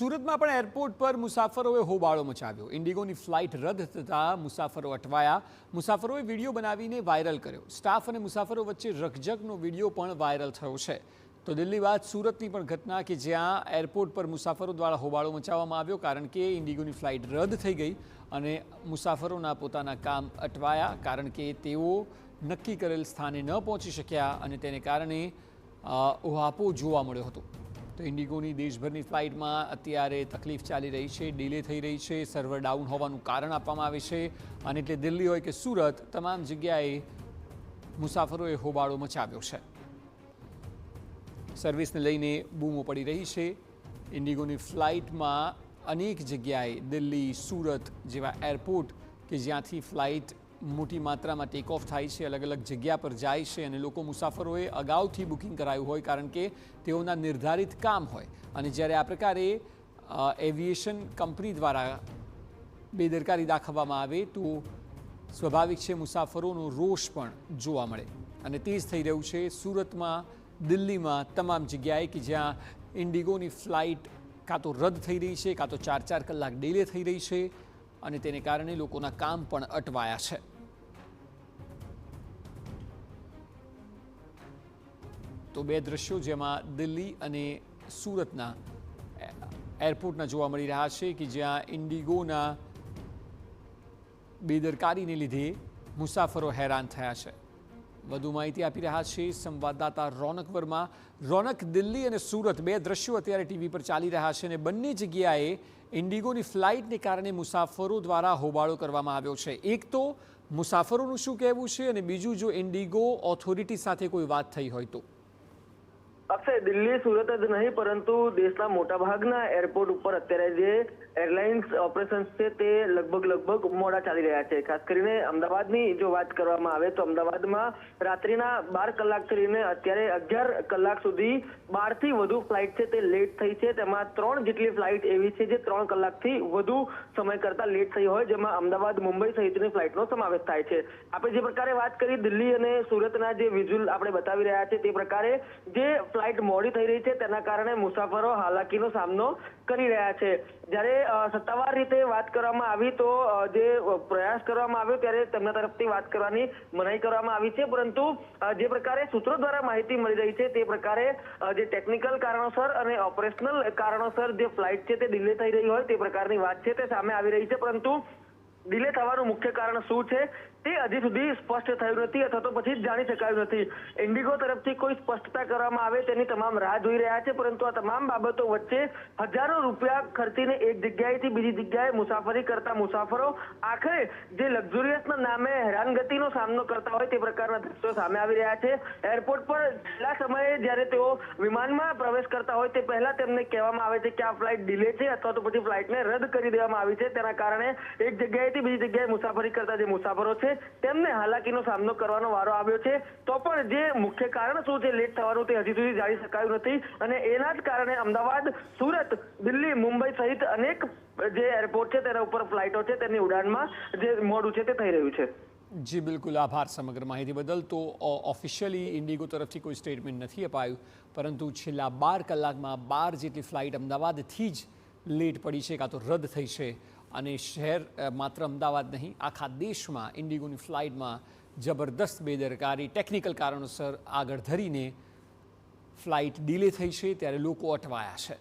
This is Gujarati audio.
સુરતમાં પણ એરપોર્ટ પર મુસાફરોએ હોબાળો મચાવ્યો। ઇન્ડિગોની ફ્લાઇટ રદ થતાં મુસાફરો અટવાયા। મુસાફરોએ વિડીયો બનાવીને વાયરલ કર્યો। સ્ટાફ અને મુસાફરો વચ્ચે રકઝકનો વિડીયો પણ વાયરલ થયો છે। તો દિલ્હી બાદ સુરતની પણ ઘટના કે જ્યાં એરપોર્ટ પર મુસાફરો દ્વારા હોબાળો મચાવવામાં આવ્યો, કારણ કે ઇન્ડિગોની ફ્લાઇટ રદ થઈ ગઈ અને મુસાફરોના પોતાના કામ અટવાયા, કારણ કે તેઓ નક્કી કરેલ સ્થાને ન પહોંચી શક્યા અને તેને કારણે ઉહાપો જોવા મળ્યો હતો। તો ઇન્ડિગોની દેશભરની ફ્લાઇટમાં અત્યારે તકલીફ ચાલી રહી છે, ડિલે થઈ રહી છે, સર્વર ડાઉન હોવાનું કારણ આપવામાં આવે છે અને એટલે દિલ્હી હોય કે સુરત, તમામ જગ્યાએ મુસાફરોએ હોબાળો મચાવ્યો છે। સર્વિસને લઈને બૂમો પડી રહી છે। ઇન્ડિગોની ફ્લાઇટમાં અનેક જગ્યાએ દિલ્હી, સુરત જેવા એરપોર્ટ કે જ્યાંથી ફ્લાઇટ મોટી માત્રામાં ટેક ઓફ થાય છે, અલગ અલગ જગ્યા પર જાય છે અને લોકો મુસાફરોએ અગાઉથી બુકિંગ કરાયું હોય, કારણ કે તેઓના નિર્ધારિત કામ હોય અને જ્યારે આ પ્રકારે એવિએશન કંપની દ્વારા બેદરકારી દાખવવામાં આવે તો સ્વાભાવિક છે મુસાફરોનો રોષ પણ જોવા મળે અને તે જ થઈ રહ્યું છે સુરતમાં, દિલ્હીમાં, તમામ જગ્યાએ કે જ્યાં ઇન્ડિગોની ફ્લાઇટ કાં તો રદ થઈ રહી છે, કાં તો 4-4 કલાક ડિલે થઈ રહી છે અને તેને કારણે લોકોના કામ પણ અટવાયા છે। તો બે દ્રશ્યો જેમાં દિલ્હી અને સુરતના એરપોર્ટના જોવા મળી રહ્યા છે કે જ્યાં ઇન્ડિગોના બેદરકારીને લીધે મુસાફરો હેરાન થયા છે। વધુ માહિતી આપી રહ્યા છે સંવાદદાતા રોનક વર્મા। રોનક, દિલ્હી અને સુરત બે દ્રશ્યો અત્યારે ટીવી પર ચાલી રહ્યા છે અને બંને જગ્યાએ ઇન્ડિગોની ફ્લાઇટને કારણે મુસાફરો દ્વારા હોબાળો કરવામાં આવ્યો છે। એક તો મુસાફરોનું શું કહેવું છે અને બીજું, જો ઇન્ડિગો ઓથોરિટી સાથે કોઈ વાત થઈ હોય તો? અક્ષય, દિલ્હી સુરત જ નહીં પરંતુ દેશના મોટાભાગના એરપોર્ટ ઉપર અત્યારે જે એરલાઇન્સ ઓપરેશન્સ છે તે લગભગ મોડા ચાલી રહ્યા છે। ખાસ કરીને અમદાવાદની જો વાત કરવામાં આવે તો અમદાવાદમાં રાત્રિના 12 કલાકથી લઈને અત્યારે 11 કલાક સુધી 12 થી વધુ ફ્લાઇટ છે તે લેટ થઈ છે। તેમાં 3 જેટલી ફ્લાઇટ એવી છે જે 3 કલાકથી વધુ સમય કરતા લેટ થઈ હોય, જેમાં અમદાવાદ, મુંબઈ સહિતની ફ્લાઇટનો સમાવેશ થાય છે। આપણે જે પ્રકારે વાત કરી દિલ્હી અને સુરતના જે વિઝ્યુઅલ આપણે બતાવી રહ્યા છે તે પ્રકારે જે ફ્લાઇટ મોડી થઈ રહી છે તેના કારણે મુસાફરો હાલાકીનો સામનો કરી રહ્યા છે। જ્યારે સત્તાવાર રીતે વાત કરવામાં આવી તો જે પ્રયાસ કરવામાં આવ્યો ત્યારે તેમના તરફથી વાત કરવાની મનાઈ કરવામાં આવી છે, પરંતુ જે પ્રકારે સૂત્રો દ્વારા માહિતી મળી રહી છે તે પ્રકારે જે ટેકનિકલ કારણોસર અને ઓપરેશનલ કારણોસર જે ફ્લાઇટ છે તે ડિલે થઈ રહી હોય તે પ્રકારની વાત છે તે સામે આવી રહી છે, પરંતુ ડિલે થવાનું મુખ્ય કારણ શું છે તે હજી સુધી સ્પષ્ટ થયું નથી અથવા તો પછી જાણી શકાયું નથી। ઇન્ડિગો તરફથી કોઈ સ્પષ્ટતા કરવામાં આવે તેની તમામ રાહ જોઈ રહ્યા છે, પરંતુ આ તમામ બાબતો વચ્ચે હજારો રૂપિયા ખર્ચીને એક જગ્યાએથી બીજી જગ્યાએ મુસાફરી કરતા મુસાફરો આખરે જે લક્ઝુરિયસના નામે હેરાનગતિનો સામનો કરતા હોય તે પ્રકારના દ્રશ્યો સામે આવી રહ્યા છે। એરપોર્ટ પર છેલ્લા સમયે જ્યારે તેઓ વિમાનમાં પ્રવેશ કરતા હોય તે પહેલા તેમને કહેવામાં આવે છે કે આ ફ્લાઇટ ડિલે છે અથવા તો પછી ફ્લાઇટને રદ કરી દેવામાં આવી છે। તેના કારણે એક જગ્યાએથી બીજી જગ્યાએ મુસાફરી કરતા જે મુસાફરો છે તેમને હાલાકીનો સામનો કરવાનો વારો આવ્યો છે। તો પણ જે મુખ્ય કારણ શું છે લેટ થવાનું તે હજી સુધી જાણી શકાયું નથી અને એના જ કારણે અમદાવાદ, સુરત, દિલ્હી, મુંબઈ સહિત અનેક જે એરપોર્ટ છે તેના ઉપર ફ્લાઇટો છે તેની ઉડાનમાં જે મોડું છે તે થઈ રહ્યું છે। જી બિલકુલ, આભાર સમગ્ર માહિતી બદલ। તો ઓફિશિયલી ઇન્ડિગો તરફથી કોઈ સ્ટેટમેન્ટ નથી અપાયું, પરંતુ છેલ્લા 12 કલાકમાં 12 જેટલી ફ્લાઇટ અમદાવાદથી જ લેટ પડી છે, કાં તો રદ થઈ છે અને શહેર માત્ર અમદાવાદ નહીં, આખા દેશમાં ઇન્ડિગોની ફ્લાઇટમાં જબરદસ્ત બેદરકારી, ટેકનિકલ કારણોસર આગળ ધરીને ફ્લાઇટ ડિલે થઈ છે, ત્યારે લોકો અટવાયા છે।